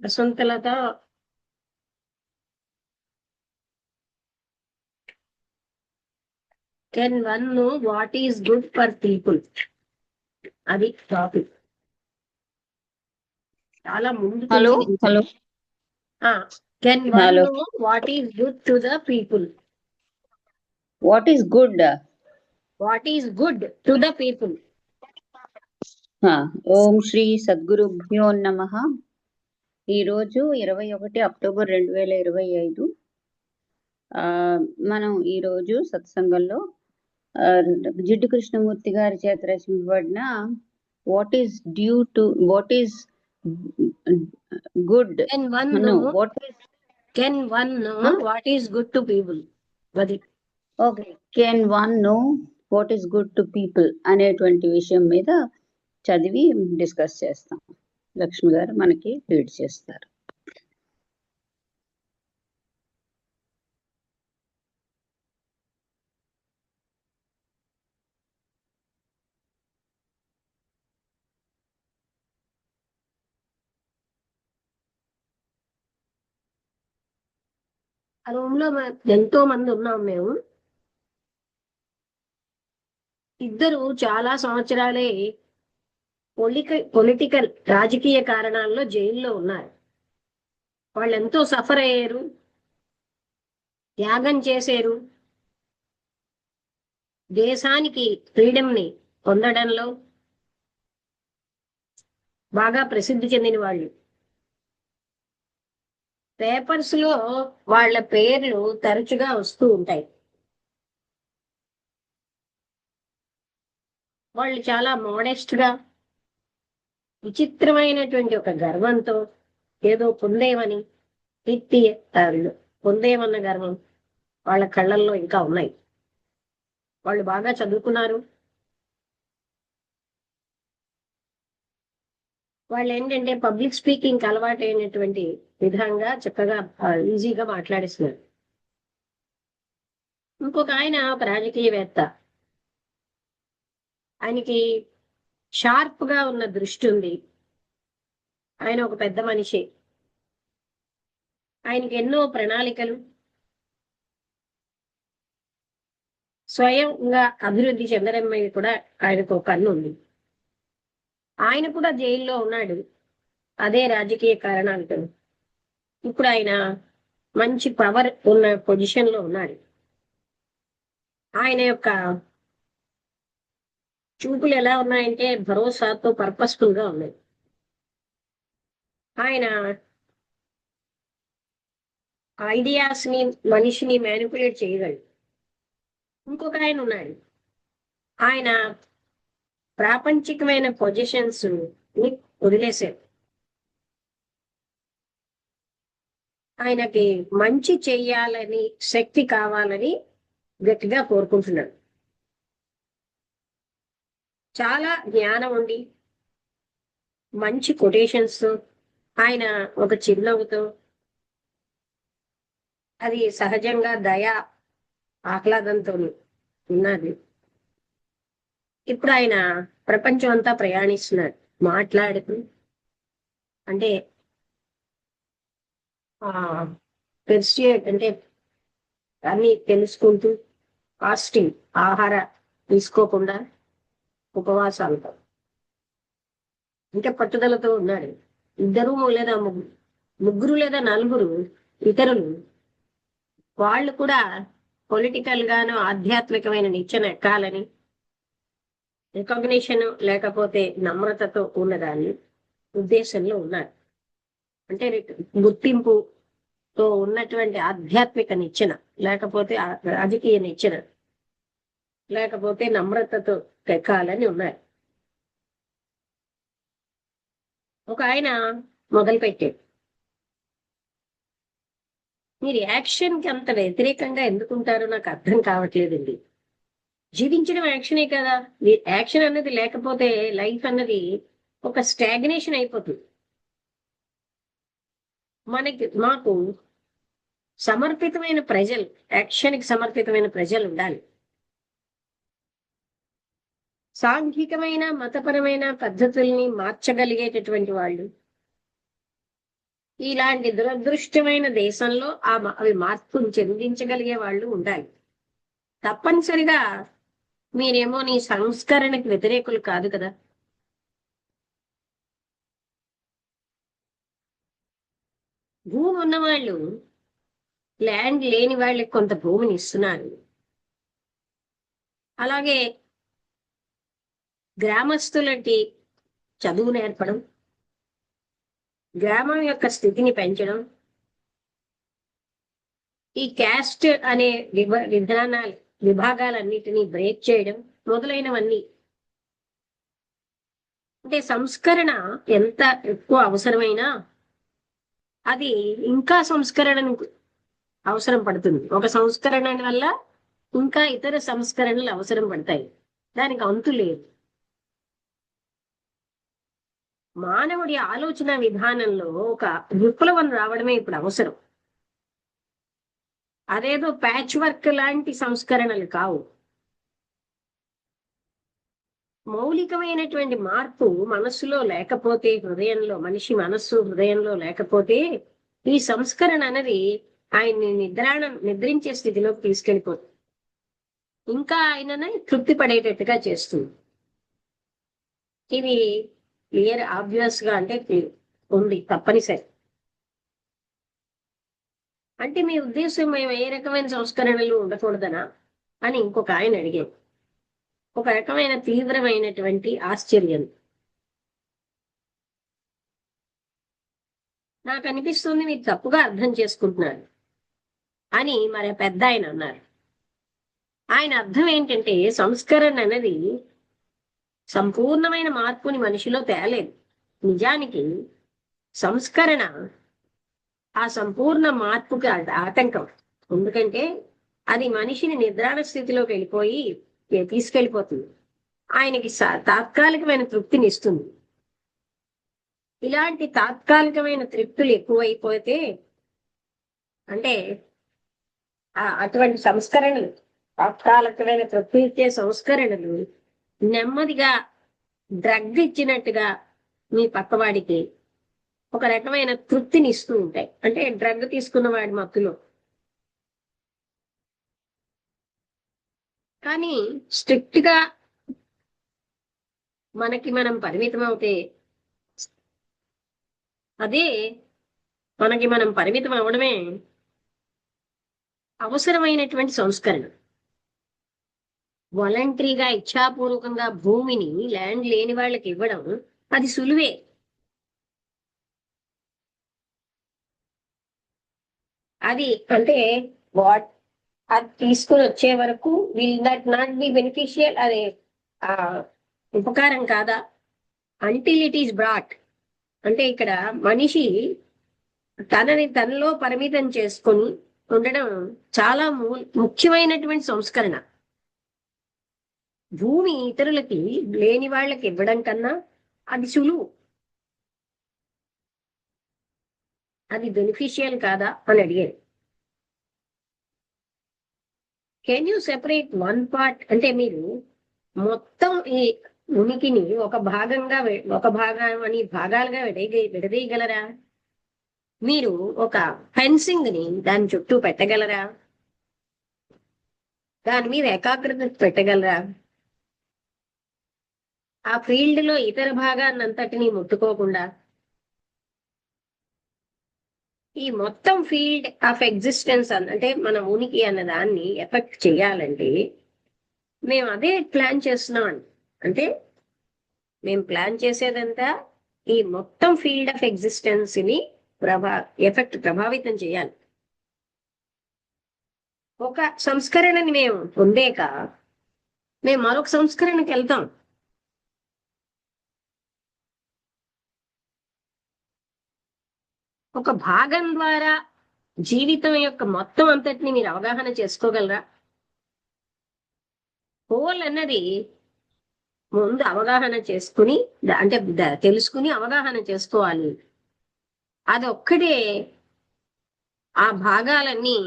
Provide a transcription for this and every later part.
వసంతలత can one know what is good for people? అది topic. చాలా ముందు hello hello can one hello know what is good to the people? What is good? What is good to the people? ఓం శ్రీ సద్గురుభ్యో నమః. ఈరోజు 21 October 2025. మనం ఈరోజు సత్సంగంలో జిడ్డు కృష్ణమూర్తి గారి చేత రచింపబడిన what is due to what is good can one know know what is can one know what is good to people? అది okay. Can one know what is good to people అనేటువంటి విషయం మీద చదివి డిస్కస్ చేస్తాం. లక్ష్మి గారు మనకి read చేస్తారు. ఆ రూమ్ లో ఎంతో మంది ఉన్నాం మేము. ఇద్దరు చాలా సంవత్సరాలే పొలిటికల్ రాజకీయ కారణాల్లో జైల్లో ఉన్నారు. వాళ్ళు ఎంతో సఫర్ అయ్యారు, త్యాగం చేశారు. దేశానికి ఫ్రీడమ్ ని పొందడంలో బాగా ప్రసిద్ధి చెందిన వాళ్ళు. పేపర్స్ లో వాళ్ళ పేర్లు తరచుగా వస్తూ ఉంటాయి. వాళ్ళు చాలా మోడెస్ట్ గా, విచిత్రమైనటువంటి ఒక గర్వంతో ఏదో పొందేమని, కీర్తి పొందేమన్న గర్వం వాళ్ళ కళ్ళల్లో ఇంకా ఉన్నాయి. వాళ్ళు బాగా చదువుకున్నారు. వాళ్ళు ఏంటంటే పబ్లిక్ స్పీకింగ్ అలవాటు అయినటువంటి విధంగా చక్కగా ఈజీగా మాట్లాడిస్తున్నారు. ఇంకొక ఆయన ఒక రాజకీయవేత్త. ఆయనకి షార్ప్ గా ఉన్న దృష్టి ఉంది. ఆయన ఒక పెద్ద మనిషి. ఆయనకి ఎన్నో ప్రణాళికలు, స్వయంగా అభివృద్ధి చెందడం మీద కూడా ఆయనకు ఒక కన్ను ఉంది. ఆయన కూడా జైల్లో ఉన్నాడు, అదే రాజకీయ కారణాలతో. ఇప్పుడు ఆయన మంచి పవర్ ఉన్న పొజిషన్ లో ఉన్నాడు. ఆయన యొక్క చూపులు ఎలా ఉన్నాయంటే భరోసాతో పర్పస్ఫుల్ గా ఉన్నాయి. ఆయన ఐడియాస్ ని, మనిషిని మ్యానిపులేట్ చేయగలడు. ఇంకొక ఆయన ఉన్నాడు. ఆయన ప్రాపంచికమైన పొజిషన్స్ ని వదిలేశారు. ఆయనకి మంచి చెయ్యాలని, శక్తి కావాలని గట్టిగా కోరుకుంటున్నాడు. చాలా జ్ఞానం ఉండి, మంచి కొటేషన్స్, ఆయన ఒక చిరునవ్వుతో, అది సహజంగా దయా ఆహ్లాదంతో ఉన్నది. ఇప్పుడు ఆయన ప్రపంచం అంతా ప్రయాణిస్తున్నాడు, మాట్లాడుతూ, అంటే పెర్సుయేట్ అంటే అన్ని తెలుసుకుంటూ, ఫాస్టింగ్, ఆహార తీసుకోకుండా ఉపవాసాలతో, అంటే పట్టుదలతో ఉన్నాడు. ఇద్దరు లేదా ముగ్గురు లేదా నలుగురు ఇతరులు వాళ్ళు కూడా పొలిటికల్ గాను ఆధ్యాత్మికమైన నిచ్చెన ఎక్కాలని, రికగ్నిషన్ లేకపోతే నమ్రతతో ఉన్నదాన్ని ఉద్దేశంలో ఉన్నారు. అంటే గుర్తింపుతో ఉన్నటువంటి ఆధ్యాత్మిక నిచ్చెన, లేకపోతే రాజకీయ నిచ్చెన, లేకపోతే నమ్రతతో ఎక్కాలని ఉన్నారు. ఒక ఆయన మొదలుపెట్టాడు, మీరు యాక్షన్ కి అంత వ్యతిరేకంగా ఎందుకుంటారో నాకు అర్థం కావట్లేదండి. జీవించడం యాక్షనే కదా. యాక్షన్ అన్నది లేకపోతే లైఫ్ అన్నది ఒక స్టాగ్నేషన్ అయిపోతుంది. మాకు సమర్పితమైన ప్రజలు, యాక్షన్ కి సమర్పితమైన ప్రజలు ఉండాలి. సాంఘికమైన, మతపరమైన పద్ధతుల్ని మార్చగలిగేటటువంటి వాళ్ళు, ఇలాంటి దురదృష్టమైన దేశంలో అవి మార్పును చెందించగలిగే వాళ్ళు ఉండాలి. తప్పనిసరిగా మీరేమో నీ సంస్కరణకి వ్యతిరేకులు కాదు కదా. భూమి ఉన్నవాళ్ళు ల్యాండ్ లేని వాళ్ళకి కొంత భూమిని ఇస్తున్నారు. అలాగే గ్రామస్తులకి చదువు నేర్పడం, గ్రామం యొక్క స్థితిని పెంచడం, ఈ క్యాస్ట్ అనే విభాగాలన్నిటినీ బ్రేక్ చేయడం మొదలైనవన్నీ. అంటే సంస్కరణ ఎంత ఎక్కువ అవసరమైనా అది ఇంకా సంస్కరణను అవసరం పడుతుంది. ఒక సంస్కరణ వల్ల ఇంకా ఇతర సంస్కరణలు అవసరం పడతాయి. దానికి అంతు లేదు. మానవుడి ఆలోచన విధానంలో ఒక విప్లవం రావడమే ఇప్పుడు అవసరం. అదేదో ప్యాచ్ వర్క్ లాంటి సంస్కరణలు కావు. మౌలికమైనటువంటి మార్పు మనస్సులో లేకపోతే, మనిషి మనస్సు హృదయంలో లేకపోతే ఈ సంస్కరణ అనేది ఆయన్ని నిద్రించే స్థితిలోకి తీసుకెళ్ళిపోతుంది. ఇంకా ఆయనని తృప్తి పడేటట్టుగా చేస్తుంది. ఇది క్లియర్ ఆబ్వియస్ గా అంటే ఉంది, తప్పనిసరి. అంటే మీ ఉద్దేశం మేము ఏ రకమైన సంస్కరణలు ఉండకూడదనా అని ఇంకొక ఆయన అడిగారు. ఒక రకమైన తీవ్రమైనటువంటి ఆశ్చర్యం. నాకు అనిపిస్తుంది మీరు తప్పుగా అర్థం చేసుకుంటున్నారు అని మరి పెద్ద ఆయన అన్నారు. ఆయన అర్థం ఏంటంటే సంస్కరణ అనేది సంపూర్ణమైన మార్పుని మనిషిలో తేలేదు. నిజానికి సంస్కరణ ఆ సంపూర్ణ మార్పుకి ఆటంకం. ఎందుకంటే అది మనిషిని నిద్రాణ స్థితిలోకి తీసుకెళ్ళిపోతుంది. ఆయనకి తాత్కాలికమైన తృప్తిని ఇస్తుంది. ఇలాంటి తాత్కాలికమైన తృప్తులు ఎక్కువైపోతే అంటే అటువంటి సంస్కరణలు, తాత్కాలికమైన తృప్తి ఇచ్చే సంస్కరణలు నెమ్మదిగా డ్రగ్ ఇచ్చినట్టుగా మీ పక్కవాడికి ఒక రకమైన తృప్తిని ఇస్తూ ఉంటాయి. అంటే డ్రగ్ తీసుకున్న వాడి మత్తులో. కానీ స్ట్రిక్ట్ గా మనకి మనం పరిమితం అవుతే, అదే మనకి మనం పరిమితం అవడమే అవసరమైనటువంటి సంస్కరణ. వాలంటరీగా ఇచ్ఛాపూర్వకంగా భూమిని ల్యాండ్ లేని వాళ్ళకి ఇవ్వడం అది సులువే. అది అంటే అది తీసుకుని వచ్చే వరకు will that not be beneficial, అదే ఉపకారం కాదా అంటిల్ ఇట్ ఈస్ బ్రాట్. అంటే ఇక్కడ మనిషి తనలో పరిమితం చేసుకొని ఉండడం చాలా ముఖ్యమైనటువంటి సంస్కరణ. భూమి ఇతరులకి లేని వాళ్ళకి ఇవ్వడం కన్నా అది సులువు. అది బెనిఫిషియల్ కాదా అని అడిగారు. Can you separate one part? అంటే మీరు మొత్తం ఈ ఉనికిని ఒక భాగం అని భాగాలుగా విడదీయగలరా? మీరు ఒక ఫెన్సింగ్ ని దాని చుట్టూ పెట్టగలరా? దాని మీద ఏకాగ్రత పెట్టగలరా? ఆ ఫీల్డ్ లో ఇతర భాగాన్ని అంతటినీ ముట్టుకోకుండా ఈ మొత్తం ఫీల్డ్ ఆఫ్ ఎగ్జిస్టెన్స్ అంటే మన ఉనికి అన్న దాన్ని ఎఫెక్ట్ చేయాలంటే మేము అదే ప్లాన్ చేస్తున్నాం. అంటే మేము ప్లాన్ చేసేదంతా ఈ మొత్తం ఫీల్డ్ ఆఫ్ ఎగ్జిస్టెన్స్ ని ప్రభావితం చేయాలి. ఒక సంస్కరణని మేము పొందాక మేము మరొక సంస్కరణకి వెళ్తాం. ఒక భాగం ద్వారా జీవితం యొక్క మొత్తం అంతటిని మీరు అవగాహన చేసుకోగలరా? హోల్ అన్నది ముందు అవగాహన చేసుకుని అంటే తెలుసుకుని అవగాహన చేసుకోవాలి. అది ఒక్కటే ఆ భాగాలన్నీ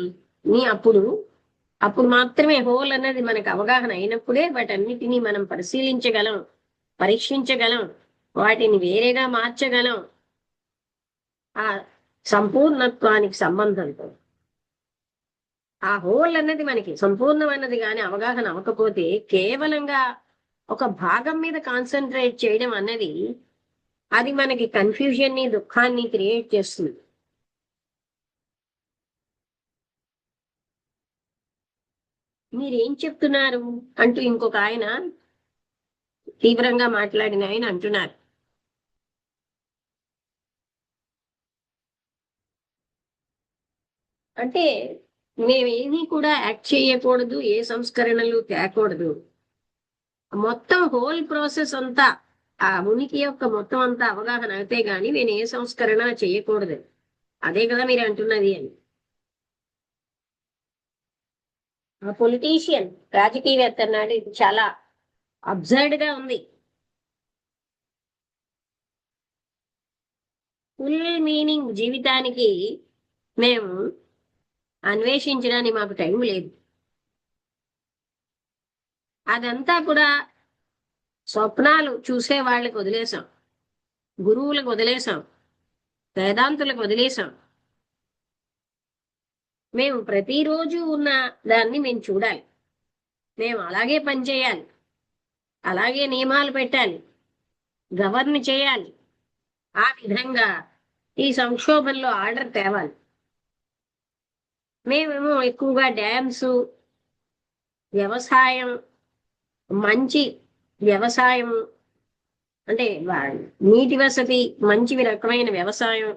అప్పుడు మాత్రమే హోల్ అన్నది మనకు అవగాహన అయినప్పుడే వాటన్నిటినీ మనం పరిశీలించగలం, పరీక్షించగలం, వాటిని వేరేగా మార్చగలం. సంపూర్ణత్వానికి సంబంధంతో. ఆ హోల్ అన్నది మనకి సంపూర్ణం అన్నది కానీ అవగాహన అవ్వకపోతే కేవలంగా ఒక భాగం మీద కాన్సన్ట్రేట్ చేయడం అన్నది అది మనకి కన్ఫ్యూజన్ ని దుఃఖాన్ని క్రియేట్ చేస్తుంది. మీరేం చెప్తున్నారు అంటూ ఇంకొక ఆయన తీవ్రంగా మాట్లాడిన ఆయన అంటున్నారు, అంటే మేమేమీ కూడా యాక్ట్ చేయకూడదు, ఏ సంస్కరణలు తేకూడదు, మొత్తం హోల్ ప్రాసెస్ అంతా ఆ ఉనికి యొక్క మొత్తం అంతా అవగాహన అయితే గాని నేను ఏ సంస్కరణ చేయకూడదు, అదే కదా మీరు అంటున్నది అని. ఆ పొలిటీషియన్ రాజకీయవేత్త అన్నాడు, ఇది చాలా అబ్సర్డ్ గా ఉంది. ఫుల్ మీనింగ్ జీవితానికి మేము అన్వేషించడానికి మాకు టైం లేదు, అదంతా కూడా స్వప్నాలు చూసే వాళ్ళకి వదిలేసాం, గురువులకు వదిలేసాం, వేదాంతులకు వదిలేసాం. మేము ప్రతిరోజు ఉన్న దాన్ని మేము చూడాలి, మేము అలాగే పనిచేయాలి, అలాగే నియమాలు పెట్టాలి, గవర్న్ చేయాలి, ఆ విధంగా ఈ సంక్షోభంలో ఆర్డర్ తేవాలి. మేమేమో ఎక్కువగా డ్యామ్స్, వ్యవసాయం, మంచి వ్యవసాయం అంటే నీటి వసతి, మంచి రకమైన వ్యవసాయం,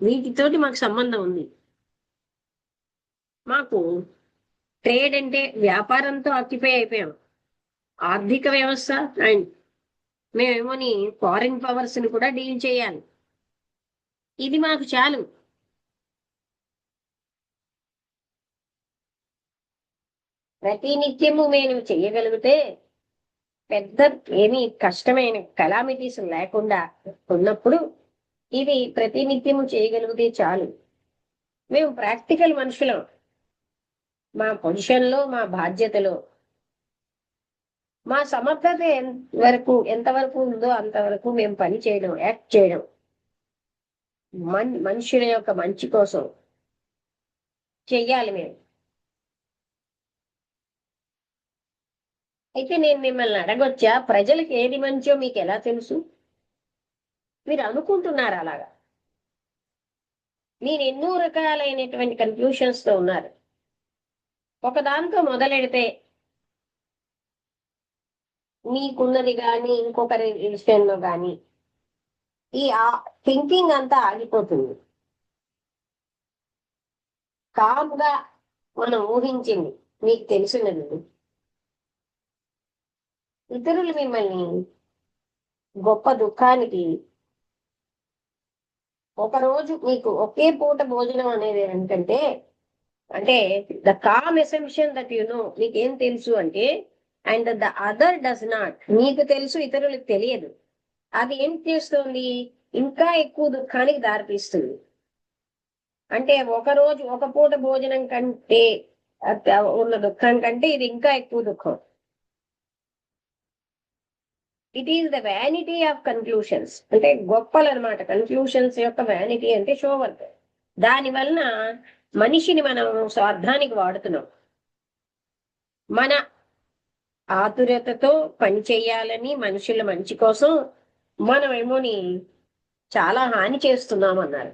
వీటితోటి మాకు సంబంధం ఉంది. మాకు ట్రేడ్ అంటే వ్యాపారంతో ఆక్యుపై అయిపోయాం, ఆర్థిక వ్యవస్థ అండ్ మేమేమోని ఫారిన్ పవర్స్ ని కూడా డీల్ చేయాలి, ఇది మాకు చాలు. ప్రతినిత్యము మేము చెయ్యగలిగితే పెద్ద ఏమీ కష్టమైన కలామిటీస్ లేకుండా ఉన్నప్పుడు ఇవి ప్రతినిత్యము చేయగలిగితే చాలు. మేము ప్రాక్టికల్ మనుషులం, మా పొజిషన్లో మా బాధ్యతలో మా సమర్థత ఎంతవరకు ఉందో అంతవరకు మేము పని చేయడం, యాక్ట్ చేయడం మనుషుల యొక్క మంచి కోసం చెయ్యాలి మేము. అయితే నేను మిమ్మల్ని అడగొచ్చా, ప్రజలకు ఏది మంచో మీకు ఎలా తెలుసు? మీరు అనుకుంటున్నారు అలాగా, మీరు ఎన్నో రకాలైనటువంటి కన్ఫ్యూషన్స్ తో ఉన్నారు. ఒక దాంతో మొదలెడితే మీకున్నది కానీ ఇంకొకరి విషయంలో కానీ ఈ థింకింగ్ అంతా ఆగిపోతుంది. కామ్గా మనం ఊహించింది మీకు తెలిసినది ఇతరులు మిమ్మల్ని గొప్ప దుఃఖానికి, ఒకరోజు మీకు ఒకే పూట భోజనం అనేది ఏంటంటే, అంటే the calm assumption that you know, మీకేం తెలుసు అంటే, and the other does not, మీకు తెలుసు ఇతరులకు తెలియదు, అది ఏం చేస్తుంది, ఇంకా ఎక్కువ దుఃఖానికి దారితీస్తుంది. అంటే ఒకరోజు ఒక పూట భోజనం కంటే ఉన్న దుఃఖం కంటే ఇది ఇంకా ఎక్కువ దుఃఖం. It is the vanity of conclusions, అంటే గొప్పలు అనమాట. కన్క్లూషన్స్ యొక్క వ్యానిటీ అంటే షోవర్త్. దాని వలన మనిషిని మనం స్వార్థానికి వాడుతున్నాం. మన ఆతురతతో పని చేయాలని మనుషుల మంచి కోసం మనం ఏమోని చాలా హాని చేస్తున్నాం అన్నారు.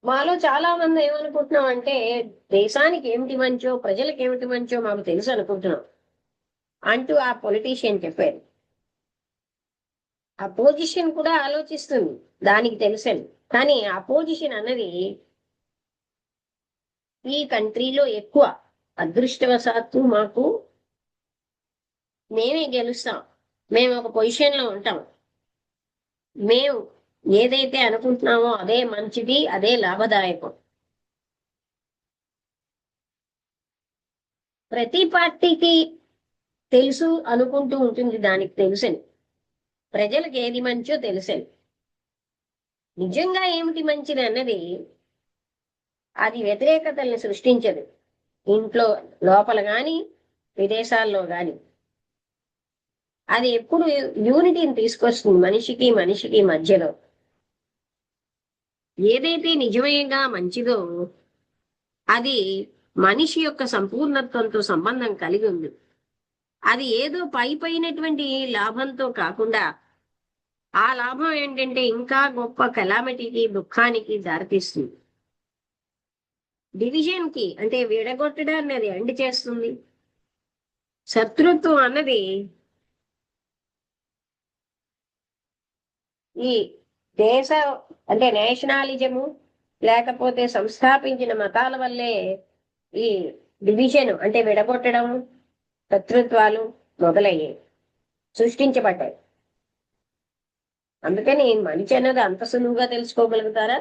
మాలో చాలా మంది ఏమనుకుంటున్నాం అంటే, దేశానికి ఏమిటి మంచో, ప్రజలకు ఏమిటి మంచో మాకు తెలుసు అనుకుంటున్నాం అంటూ ఆ పొలిటీషియన్ చెప్పారు. ఆ పొజిషన్ కూడా ఆలోచిస్తుంది, దానికి తెలుసని. కానీ ఆ పొజిషన్ అన్నది ఈ కంట్రీలో ఎక్కువ. అదృష్టవశాత్తు మాకు మేమే గెలుస్తాం, మేము ఒక పొజిషన్ లో ఉంటాం, మేము ఏదైతే అనుకుంటున్నామో అదే మంచిది, అదే లాభదాయకం. ప్రతి పార్టీకి తెలుసు అనుకుంటూ ఉంటుంది, దానికి తెలుసని. ప్రజలకు ఏది మంచో తెలుసని. నిజంగా ఏమిటి మంచిది అన్నది అది వ్యతిరేకతల్ని సృష్టించదు, ఇంట్లో లోపల గాని విదేశాల్లో గాని. అది ఎప్పుడు యూనిటీని తీసుకొస్తుంది మనిషికి మనిషికి మధ్యలో. ఏదైతే నిజమేగా మంచిదో అది మనిషి యొక్క సంపూర్ణత్వంతో సంబంధం కలిగి ఉంది. అది ఏదో పైనటువంటి లాభంతో కాకుండా ఆ లాభం ఏంటంటే ఇంకా గొప్ప కెలామిటీకి, దుఃఖానికి దారితీస్తుంది. డివిజన్ కి అంటే విడగొట్టడాన్ని అది ఎండ్ చేస్తుంది. శత్రుత్వం అన్నది ఈ దేశ అంటే నేషనాలిజము లేకపోతే సంస్థాపించిన మతాల వల్లే ఈ డివిజన్ అంటే విడగొట్టడం, శత్రుత్వాలు మొదలయ్యాయి, సృష్టించబడ్డాయి. అందుకని మనిషి అన్నది అంత సులువుగా తెలుసుకోగలుగుతారా?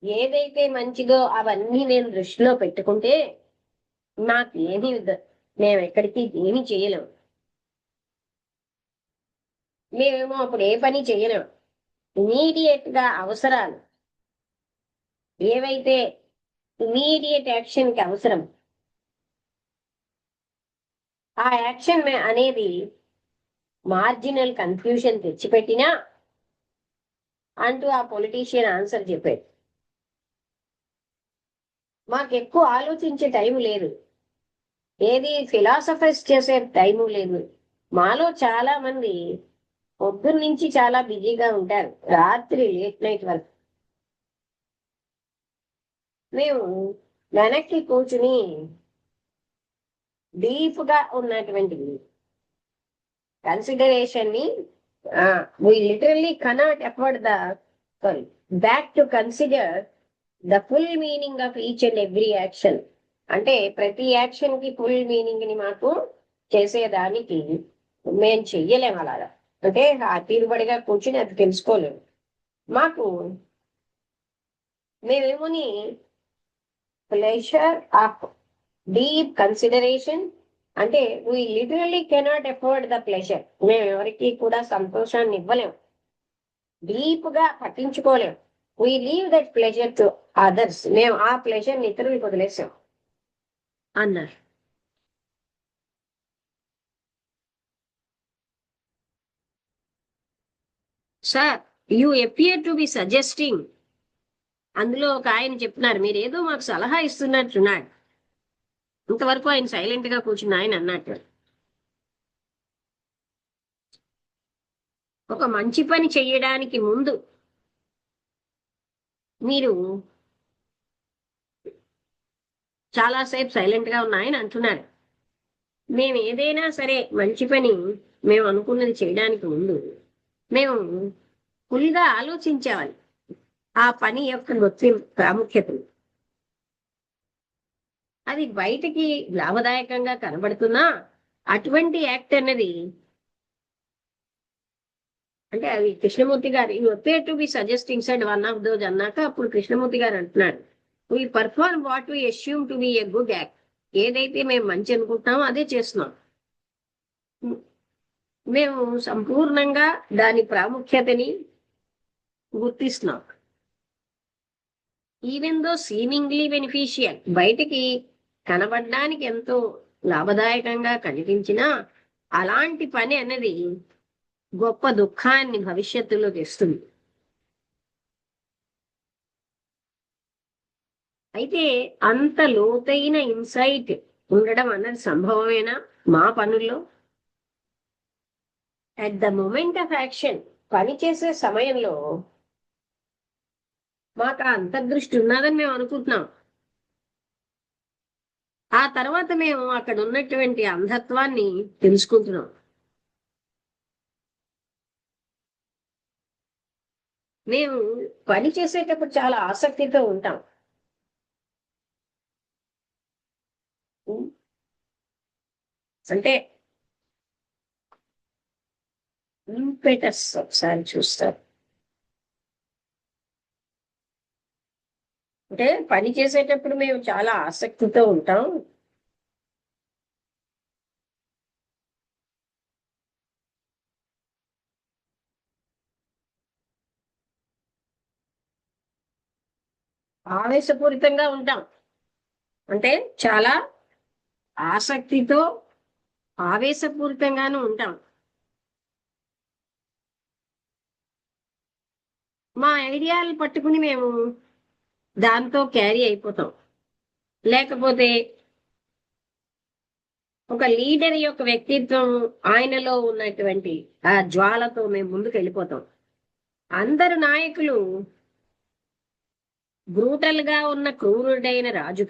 ఏదైతే మంచిదో అవన్నీ నేను దృష్టిలో పెట్టుకుంటే నాకు మేము ఎక్కడికి ఏమీ చేయలేము. మేమేమో అప్పుడు ఏ పని చేయలేము. ఇమీడియట్ గా అవసరాలు ఏవైతే ఇమీడియట్ యాక్షన్ కి అవసరం, ఆ యాక్షన్ అనేది మార్జినల్ కన్ఫ్యూషన్ తెచ్చిపెట్టినా అంటూ ఆ పొలిటీషియన్ ఆన్సర్ చెప్పాడు. మాకు ఎక్కువ ఆలోచించే టైం లేదు, ఏది ఫిలాసఫైజ్ చేసే టైము లేదు. మాలో చాలా మంది పొద్దున్న నుంచి చాలా బిజీగా ఉంటారు, రాత్రి లేట్ నైట్ వరకు. మేము వెనక్కి కూర్చుని డీప్ గా ఉన్నటువంటి కన్సిడరేషన్ ని we literally cannot afford the sorry back to consider the full meaning of each and every action. అంటే ప్రతి యాక్షన్ కి ఫుల్ మీనింగ్ ని మాకు చేసేదానికి మేము చెయ్యలేము. అలాగా అంటే ఆ తీరుబడిగా కూర్చుని అది తెలుసుకోలేము. మాకు మేమేమోని ప్లెజర్ ఆఫ్ డీప్ కన్సిడరేషన్ అంటే we literally cannot afford the pleasure. మేము ఎవరికి కూడా సంతోషాన్ని ఇవ్వలేము, డీప్ గా పట్టించుకోలేము. We leave that pleasure to others. మేము ఆ ప్లెజర్ ని ఇతరులకు వదిలేసాం అన్నారు. Sir, you appear to be suggesting, అందులో ఒక ఆయన చెప్తున్నారు, మీరు ఏదో మాకు సలహా ఇస్తున్నట్టున్నాడు. ఇంతవరకు ఆయన సైలెంట్ గా కూర్చున్న ఆయన అన్నట్టు, ఒక మంచి పని చెయ్యడానికి ముందు మీరు చాలాసేపు సైలెంట్ గా ఉన్న ఆయన అంటున్నారు, మేము ఏదైనా సరే మంచి పని మేము అనుకున్నది చేయడానికి ముందు మేము ఫుల్గా ఆలోచించాలి ఆ పని యొక్క ప్రాముఖ్యతను. అది బయటికి లాభదాయకంగా కనబడుతున్నా అటువంటి యాక్ట్ అన్నది అంటే అది కృష్ణమూర్తి గారు you appear to be suggesting side one of those అన్నాక అప్పుడు కృష్ణమూర్తి గారు అంటున్నాడు, we perform what we assume to be a good act. ఏదైతే మేము మంచి అనుకుంటున్నామో అదే చేస్తున్నాం. మేము సంపూర్ణంగా దాని ప్రాముఖ్యతని గుర్తిస్తున్నాం. ఈవెన్ దో సీమింగ్లీ బెనిఫిషియల్, బయటికి కనబడడానికి ఎంతో లాభదాయకంగా కనిపించినా అలాంటి పని అన్నది గొప్ప దుఃఖాన్ని భవిష్యత్తులో తెస్తుంది. అయితే అంత లోతైన ఇన్సైట్ ఉండడం అన్నది సంభవమేనా మా పనుల్లో? At the moment of action, పని చేసే సమయంలో మాకు ఆ అంతర్దృష్టి ఉన్నదని మేము అనుకుంటున్నాం. ఆ తర్వాత మేము అక్కడ ఉన్నటువంటి అంధత్వాన్ని తెలుసుకుంటున్నాం. మేము పని చేసేటప్పుడు చాలా ఆసక్తితో ఉంటాం. అంటే ఇంపెటస్ ఒకసారి చూస్తారు. అంటే పని చేసేటప్పుడు మేము చాలా ఆసక్తితో ఉంటాం. ఆవేశపూరితంగా ఉంటాం. అంటే చాలా ఆసక్తితో ఆవేశపూరితంగానూ ఉంటాం. మా ఐడియాలు పట్టుకుని మేము దాంతో క్యారీ అయిపోతాం. లేకపోతే ఒక లీడర్ యొక్క వ్యక్తిత్వం, ఆయనలో ఉన్నటువంటి ఆ జ్వాలతో మేము ముందుకు వెళ్ళిపోతాం. అందరు నాయకులు బ్రూటల్ గా ఉన్న క్రూరుడైన రాజు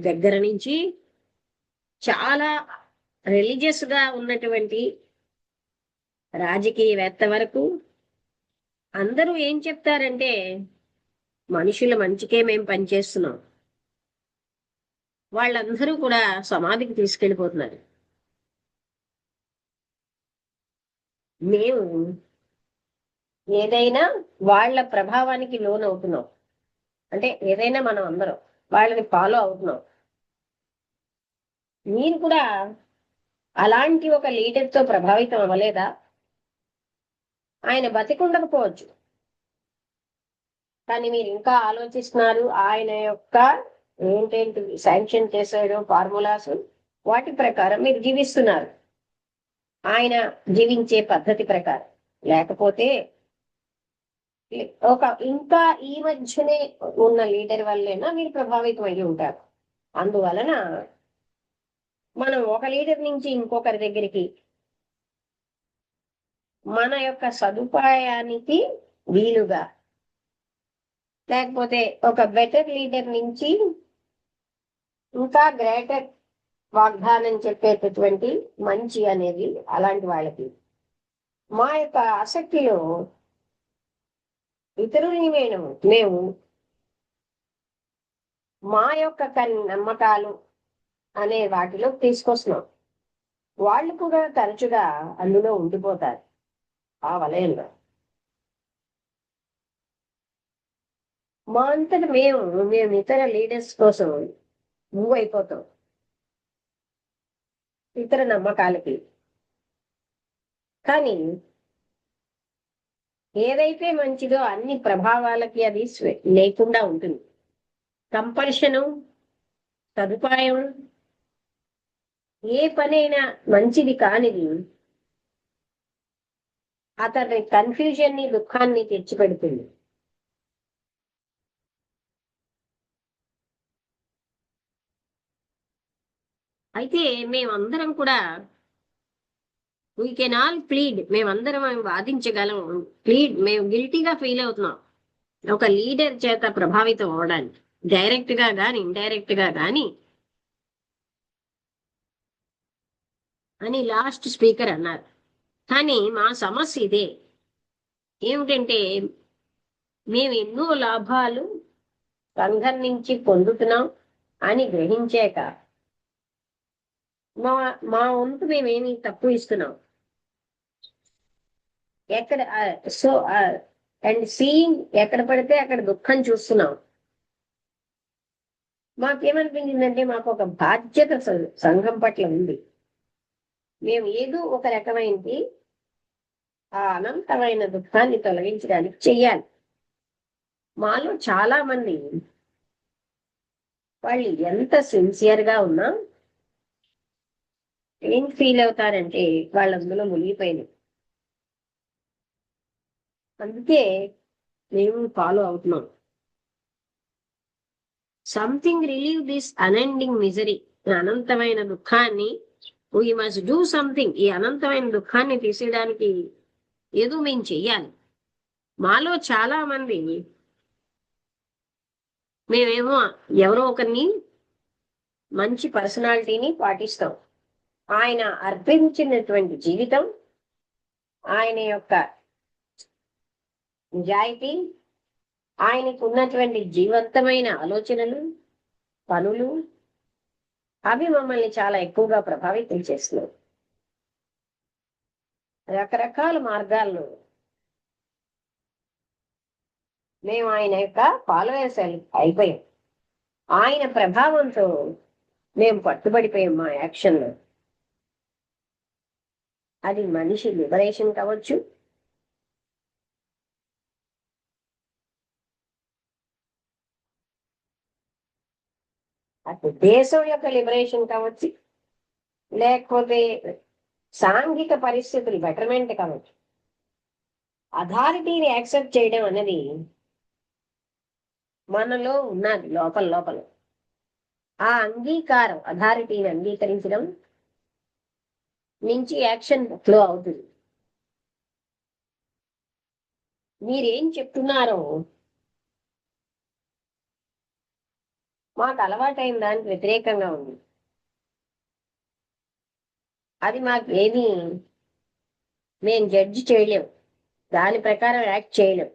దగ్గర నుంచి చాలా రిలీజియస్ గా ఉన్నటువంటి రాజకీయవేత్త వరకు అందరూ ఏం చెప్తారంటే మనుషుల మంచికే మేము పనిచేస్తున్నాం. వాళ్ళందరూ కూడా సమాధికి తీసుకెళ్ళిపోతున్నారు. మేము ఏదైనా వాళ్ళ ప్రభావానికి లోనవుతున్నాం. అంటే ఏదైనా మనం అందరం వాళ్ళని ఫాలో అవుతున్నాం. మీరు కూడా అలాంటి ఒక లీడర్తో ప్రభావితం అవ్వలేదా? ఆయన బతికుండకపోవచ్చు, కానీ మీరు ఇంకా ఆలోచిస్తున్నారు. ఆయన యొక్క ఏంటేంటి శాంక్షన్ చేశాడో ఫార్ములాస్, వాటి ప్రకారం మీరు జీవిస్తున్నారు, ఆయన జీవించే పద్ధతి ప్రకారం. లేకపోతే ఒక ఇంకా ఈ మధ్యనే ఉన్న లీడర్ వల్లేనా మీరు ప్రభావితం అయ్యి ఉంటారు. అందువలన మనం ఒక లీడర్ నుంచి ఇంకొకరి దగ్గరికి మన యొక్క సదుపాయానికి వీలుగా, లేకపోతే ఒక బెటర్ లీడర్ నుంచి ఇంకా గ్రేటర్ వాగ్దానం చెప్పేటటువంటి మంచి అనేది అలాంటి వాళ్ళకి మా యొక్క ఆసక్తిలో ఇతరుల్ని మేము మా యొక్క నమ్మకాలు అనే వాటిలో తీసుకొస్తున్నాం. వాళ్ళు కూడా తరచుగా అందులో ఉండిపోతారు, ఆ వలయంలో. మా అంతట మేము ఇతర లీడర్స్ కోసం మూవ్ అయిపోతాం, ఇతర నమ్మకాలకి. కానీ ఏదైతే మంచిదో అన్ని ప్రభావాలకి అది లేకుండా ఉంటుంది. కంపల్షను, సదుపాయం, ఏ పనైనా మంచిది కానిది అతని కన్ఫ్యూజన్ ని, దుఃఖాన్ని తెచ్చిపెడుతుంది. అయితే మేమందరం కూడా వీ కెన్ ఆల్ ప్లీడ్, మేమందరం వాదించగలం. ప్లీడ్, మేము గిల్టీగా ఫీల్ అవుతున్నాం ఒక లీడర్ చేత ప్రభావితం అవడానికి, డైరెక్ట్ గా గాని ఇండైరెక్ట్ గా గాని అని లాస్ట్ స్పీకర్ అన్నారు. కానీ మా సమస్య ఇదే, ఏమిటంటే మేము ఎన్నో లాభాలు సంఘం నుంచి పొందుతున్నాం అని గ్రహించాక మా మా వంతు మేమేమి తప్పు ఇస్తున్నాం ఎక్కడ. సో అండ్ సీయింగ్, ఎక్కడ పడితే అక్కడ దుఃఖం చూస్తున్నాం. మాకేమనిపించిందంటే మాకు ఒక బాధ్యత సంఘం పట్ల ఉంది. మేము ఏదో ఒక రకమైనది ఆ అనంతమైన దుఃఖాన్ని తొలగించడానికి చెయ్యాలి. మాలో చాలా మంది వాళ్ళు ఎంత సిన్సియర్ గా ఉన్నా ఏం ఫీల్ అవుతారంటే వాళ్ళు అందులో మునిగిపోయినాయి. అందుకే మేము ఫాలో అవుతున్నాం. Something relieve this unending misery, అనంతమైన దుఃఖాన్ని వీ మస్ట్ డూ సంథింగ్. ఈ అనంతమైన దుఃఖాన్ని తీసేయడానికి ఏదో మేము చెయ్యాలి. మాలో చాలా మంది మేమేమో ఎవరో ఒకరిని మంచి పర్సనాలిటీని పాటిస్తాం. ఆయన అర్పించినటువంటి జీవితం, ఆయన యొక్క నిజాయితీ, ఆయనకు ఉన్నటువంటి జీవంతమైన ఆలోచనలు, పనులు, అవి మమ్మల్ని చాలా ఎక్కువగా ప్రభావితం చేస్తున్నాయి. రకరకాల మార్గాల్లో మేము ఆయన యొక్క ఫాలోయర్స్ అయిపోయాం. ఆయన ప్రభావంతో మేము పట్టుబడిపోయాం మా యాక్షన్లో. అది మనిషి లిబరేషన్ కావచ్చు, అటు దేశం యొక్క లిబరేషన్ కావచ్చు, లేకపోతే సాంఘిక పరిస్థితులు బెటర్మెంట్ కావచ్చు. అథారిటీని యాక్సెప్ట్ చేయడం అనేది మనలో ఉన్నది లోపల లోపల. ఆ అంగీకారం, అథారిటీని అంగీకరించడం నుంచి యాక్షన్ ఫ్లో అవుతుంది. మీరేం చెప్తున్నారో మాకు అలవాటైన దానికి వ్యతిరేకంగా ఉంది. అది మాకు ఏది మేము జడ్జి చేయలేం, దాని ప్రకారం యాక్ట్ చేయలేం.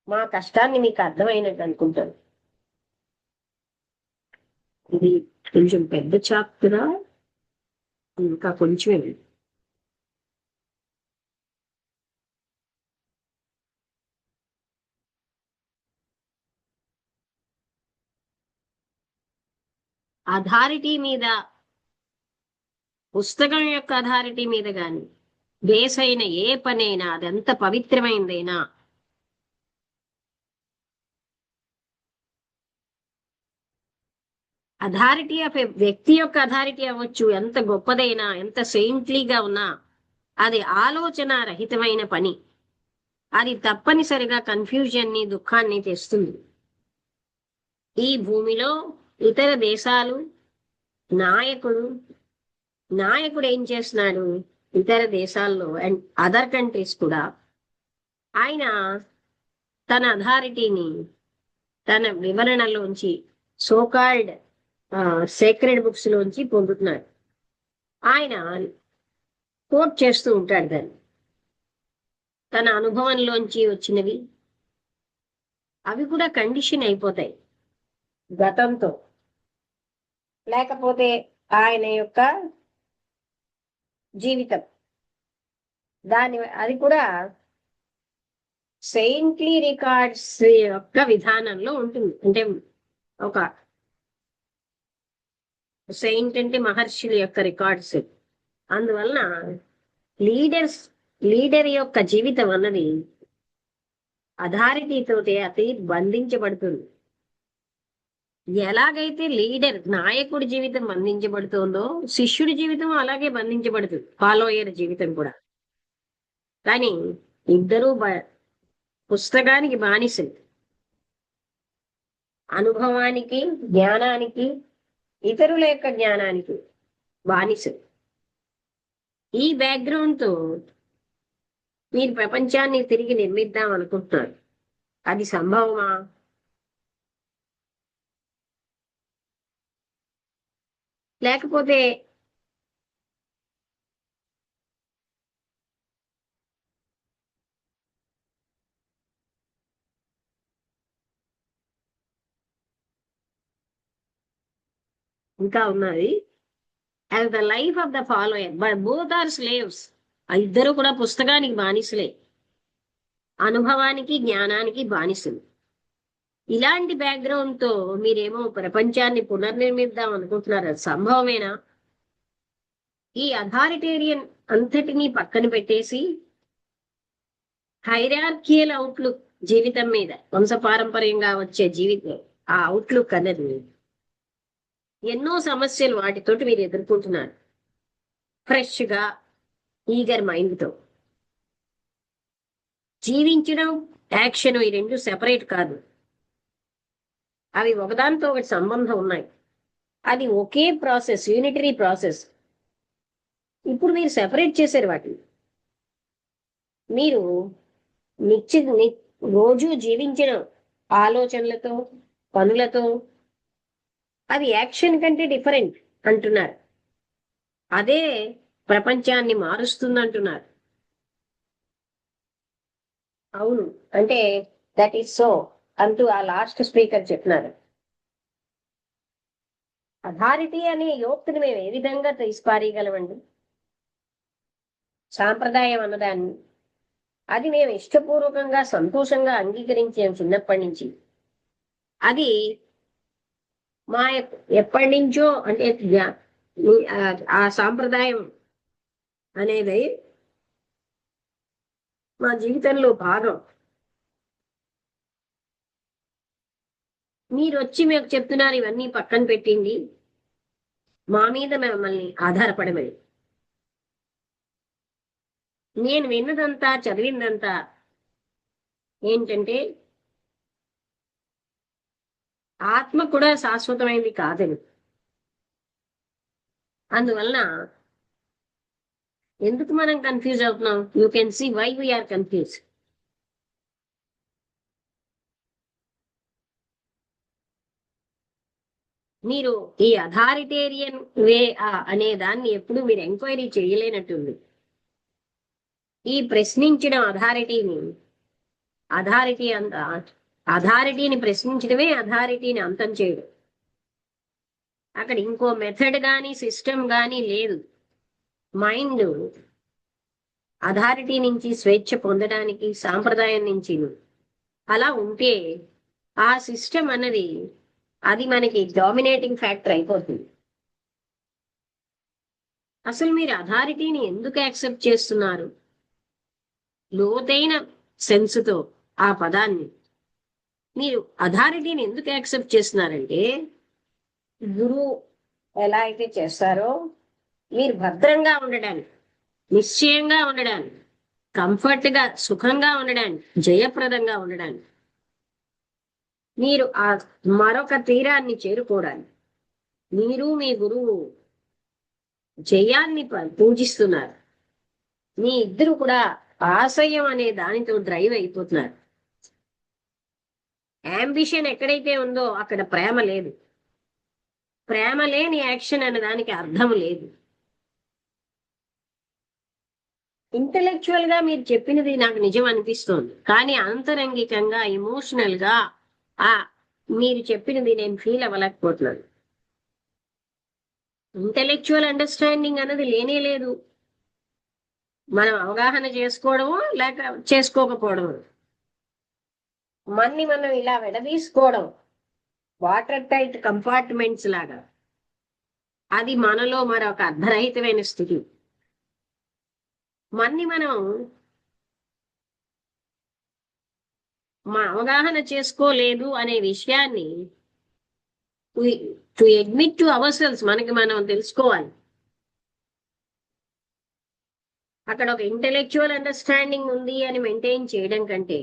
మా కష్టాన్ని మీకు అర్థమైనట్టు అనుకుంటాను. ఇది కొంచెం పెద్ద చాప్టరా, ఇంకా కొంచెమే. అథారిటీ మీద, పుస్తకం యొక్క అథారిటీ మీద గాని బేస్ అయిన ఏ పనైనా, అదెంత పవిత్రమైనదైనా, అథారిటీ ఆఫ్ ఏ వ్యక్తి యొక్క అథారిటీ అవ్వచ్చు, ఎంత గొప్పదైనా, ఎంత సెయింట్లీగా ఉన్నా, అది ఆలోచన రహితమైన పని. అది తప్పనిసరిగా కన్ఫ్యూజన్ని, దుఃఖాన్ని తెస్తుంది. ఈ భూమిలో ఇతర దేశాలు, నాయకుడు నాయకుడు ఏం చేస్తున్నాడు ఇతర దేశాల్లో అండ్ అదర్ కంట్రీస్ కూడా, ఆయన తన అథారిటీని తన వివరణలోంచి, సోకాల్డ్ సేక్రెడ్ బుక్స్ లోంచి పొందుతున్నాడు. ఆయన కోట్ చేస్తూ ఉంటాడు దాన్ని, తన అనుభవంలోంచి వచ్చినవి. అవి కూడా కండిషన్ అయిపోతాయి గతంతో, లేకపోతే ఆయన యొక్క జీవితం, అది కూడా సెయింట్లీ రికార్డ్స్ యొక్క విధానంలో ఉంటుంది. అంటే ఒక సెయింట్ అంటే మహర్షుల యొక్క రికార్డ్స్. అందువలన లీడర్ యొక్క జీవితం అన్నది అథారిటీతోటే అతి బంధించబడుతుంది. ఎలాగైతే నాయకుడి జీవితం బంధించబడుతుందో, శిష్యుడి జీవితం అలాగే బంధించబడుతుంది, ఫాలోయర్ జీవితం కూడా. కానీ ఇద్దరూ పుస్తకానికి బానిసలు, అనుభవానికి, జ్ఞానానికి, ఇతరుల యొక్క జ్ఞానానికి బానిసలు. ఈ బ్యాక్గ్రౌండ్ తో మీరు ప్రపంచాన్ని తిరిగి నిర్మిద్దాం అనుకుంటున్నారు. అది సంభవమా? లేకపోతే ఇంకా ఉన్నది. As the life of the follower but both are slaves. ఆ ఇద్దరు కూడా పుస్తకానికి బానిసలే, అనుభవానికి, జ్ఞానానికి బానిసలు. ఇలాంటి బ్యాక్గ్రౌండ్ తో మీరేమో ప్రపంచాన్ని పునర్నిర్మిద్దాం అనుకుంటున్నారు. అది సంభవమేనా? ఈ అథారిటేరియన్ అంతటినీ పక్కన పెట్టేసి హైరార్కియల్ అవుట్లుక్ జీవితం మీద, వంశపారంపర్యంగా వచ్చే జీవితం, ఆ అవుట్లుక్ అన్నది ఎన్నో సమస్యలు వాటితోటి మీరు ఎదుర్కొంటున్నారు. ఫ్రెష్ గా, ఈగర్ మైండ్ తో జీవించడం, యాక్షన్, ఈ రెండు సెపరేట్ కాదు, అవి ఒకదానితో ఒకటి సంబంధం ఉన్నాయి. అది ఒకే ప్రాసెస్, యూనిటరీ ప్రాసెస్. ఇప్పుడు మీరు సెపరేట్ చేశారు వాటిని. మీరు రోజు జీవించిన ఆలోచనలతో, పనులతో, అది యాక్షన్ కంటే డిఫరెంట్ అంటున్నారు. అదే ప్రపంచాన్ని మారుస్తుంది అంటున్నారు. అవును, అంటే దట్ ఈస్ సో అంటూ ఆ లాస్ట్ స్పీకర్ చెప్పినారు. అథారిటీ అనే యోక్తిని మేము ఏ విధంగా తీసిపారేయగలమండి? సాంప్రదాయం అన్నదాన్ని, అది మేము ఇష్టపూర్వకంగా, సంతోషంగా అంగీకరించాం చిన్నప్పటి నుంచి. అది మా ఎప్పటి నుంచో, అంటే ఆ సాంప్రదాయం అనేది మా జీవితంలో భాగం. మీరు వచ్చి మీకు చెప్తున్నారు ఇవన్నీ పక్కన పెట్టింది, మా మీద మమ్మల్ని ఆధారపడమని. నేను విన్నదంతా చదివిందంతా ఏంటంటే ఆత్మ కూడా శాశ్వతమైంది కాదని. అందువలన ఎందుకు మనం కన్ఫ్యూజ్ అవుతున్నాం? You can see why we are confuse. మీరు ఈ అథారిటేరియన్ వే అనే దాన్ని ఎప్పుడు మీరు ఎంక్వైరీ చేయలేనట్టుంది. ఈ ప్రశ్నించడం అథారిటీని ప్రశ్నించడమే అథారిటీని అంతం చేయడం. అక్కడ ఇంకో మెథడ్ గాని సిస్టమ్ గాని లేదు. మైండ్ అథారిటీ నుంచి స్వేచ్ఛ పొందడానికి సాంప్రదాయం నుంచి అలా ఉంటే ఆ సిస్టమ్ అన్నది అది మనకి డామినేటింగ్ ఫ్యాక్టర్ అయిపోతుంది. అసలు మీరు అథారిటీని ఎందుకు యాక్సెప్ట్ చేస్తున్నారు? లోతైన సెన్స్తో ఆ పదాన్ని మీరు అథారిటీని ఎందుకు యాక్సెప్ట్ చేస్తున్నారంటే గురువు ఎలా అయితే చేస్తారో మీరు భద్రంగా ఉండడానికి, నిశ్చయంగా ఉండడానికి, కంఫర్ట్గా సుఖంగా ఉండడానికి, జయప్రదంగా ఉండడానికి, మీరు ఆ మరొక తీరాన్ని చేరుకోవడానికి మీరు మీ గురువు జయాన్ని పూజిస్తున్నారు. మీ ఇద్దరు కూడా ఆశయం అనే దానితో డ్రైవ్ అయిపోతున్నారు. యాంబిషన్ ఎక్కడైతే ఉందో అక్కడ ప్రేమ లేదు. ప్రేమ లేని యాక్షన్ అనే దానికి అర్థం లేదు. ఇంటెలెక్చువల్ గా మీరు చెప్పినది నాకు నిజం అనిపిస్తోంది, కానీ అంతరంగికంగా ఎమోషనల్ గా ఆ మీరు చెప్పినది నేను ఫీల్ అవ్వలేకపోతున్నాను. ఇంటెలెక్చువల్ అండర్స్టాండింగ్ అన్నది లేనే లేదు. మనం అవగాహన చేసుకోవడము లేక చేసుకోకపోవడము, మన్ని మనం ఇలా విడదీసుకోవడం వాటర్ టైట్ కంపార్ట్మెంట్స్ లాగా, అది మనలో మరొక అర్ధరహితమైన స్థితి. మన్ని మనం అవగాహన చేసుకోలేదు అనే విషయాన్ని to admit to our cells మనకి మనం తెలుసుకోవాలి. అక్కడ ఒక ఇంటెలెక్చువల్ అండర్స్టాండింగ్ ఉంది అని మెయింటైన్ చేయడం కంటే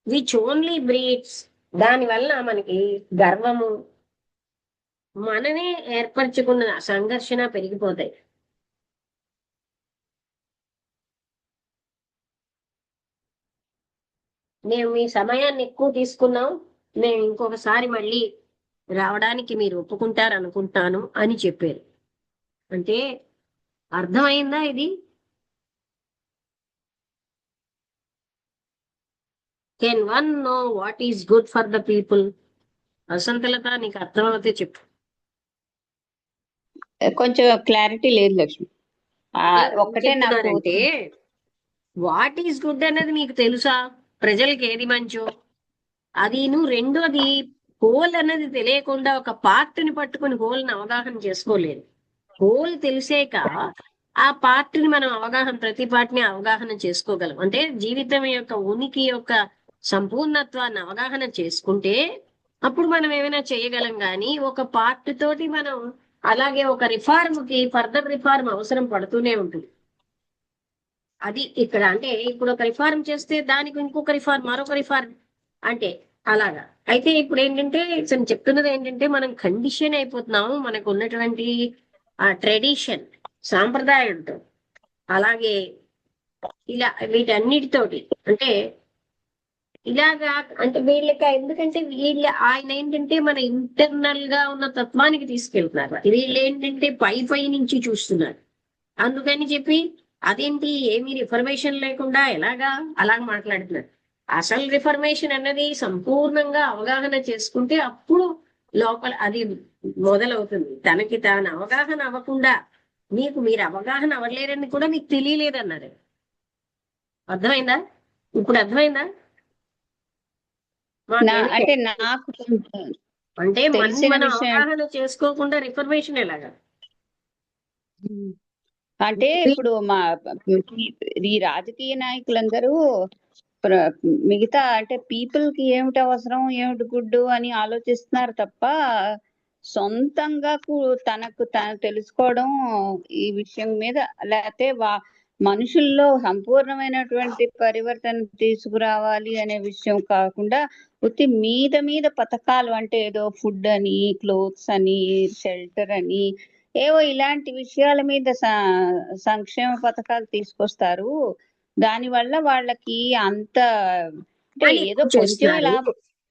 విచ్ ఓన్లీ బ్రీడ్స్, దానివల్ల మనకి గర్వము, మనమే ఏర్పరచుకున్న సంఘర్షణ పెరిగిపోతాయి. మేము మీ సమయాన్ని ఎక్కువ తీసుకున్నాం, మేము ఇంకొకసారి మళ్ళీ రావడానికి మీరు ఒప్పుకుంటారనుకుంటాను అని చెప్పారు. అంటే అర్థమైందా ఇది? Can one know what is good for the people? Vasanthalatha, నీకు అర్థమైతే చెప్పు. కొంచెం క్లారిటీ లేదు లక్ష్మి. ఒక్కటే నాకు చెప్తున్నారంటే వాట్ ఈస్ గుడ్ అనేది మీకు తెలుసా? ప్రజలకి ఏది మంచో అదిను. రెండోది హోల్ అన్నది తెలియకుండా ఒక పార్ట్ని పట్టుకుని హోల్ని అవగాహన చేసుకోలేదు. హోల్ తెలిసాక ఆ పార్ట్ని మనం ప్రతి పార్ట్ని అవగాహన చేసుకోగలం. అంటే జీవితం యొక్క ఉనికి యొక్క సంపూర్ణత్వాన్ని అవగాహన చేసుకుంటే అప్పుడు మనం ఏమైనా చేయగలం. కానీ ఒక పార్ట్ తోటి మనం అలాగే ఒక రిఫార్మ్కి ఫర్దర్ రిఫార్మ్ అవసరం పడుతూనే ఉంటుంది. అది ఇక్కడ అంటే ఇప్పుడు ఒక రిఫార్మ్ చేస్తే దానికి ఇంకొక రిఫార్మ్, మరొక రిఫార్మ్, అంటే అలాగా. అయితే ఇప్పుడు ఏంటంటే నేను చెప్తున్నది ఏంటంటే మనం కండిషన్ అయిపోతున్నాము మనకు ఉన్నటువంటి ఆ ట్రెడిషన్, సాంప్రదాయంతో, అలాగే ఇలా వీటన్నిటితోటి. అంటే ఇలాగా అంటే వీళ్ళకి ఎందుకంటే ఆయన ఏంటంటే మన ఇంటర్నల్ గా ఉన్న తత్వానికి తీసుకెళ్తున్నారు. వీళ్ళు ఏంటంటే పై నుంచి చూస్తున్నారు. అందుకని చెప్పి అదేంటి ఏమీ రిఫర్మేషన్ లేకుండా ఎలాగా అలాగ మాట్లాడుతున్నారు. అసలు రిఫర్మేషన్ అన్నది సంపూర్ణంగా అవగాహన చేసుకుంటే అప్పుడు లోపల అది మొదలవుతుంది. తనకి తాను అవగాహన అవ్వకుండా మీరు అవగాహన అవ్వలేరని కూడా మీకు తెలియలేదన్నారు. అర్థమైందా? ఇప్పుడు అర్థమైందా? అంటే నాకు అంటే మనం అవగాహన చేసుకోకుండా రిఫర్మేషన్ ఎలాగా? అంటే ఇప్పుడు ఈ రాజకీయ నాయకులందరూ మిగతా అంటే పీపుల్ కి ఏమిటి అవసరం, ఏమిటి గుడ్ అని ఆలోచిస్తున్నారు తప్ప సొంతంగా తనకు తను తెలుసుకోవడం ఈ విషయం మీద, లేకపోతే మనుషుల్లో సంపూర్ణమైనటువంటి పరివర్తన తీసుకురావాలి అనే విషయం కాకుండా ఉత్తి మీద మీద పథకాలు, అంటే ఏదో ఫుడ్ అని, క్లోత్స్ అని, షెల్టర్ అని, ఏవో ఇలాంటి విషయాల మీద సంక్షేమ పథకాలు తీసుకొస్తారు. దానివల్ల వాళ్ళకి అంత అంటే అని ఏదో ఎక్కువ కొంచెమే చేస్తున్నారు. లాభం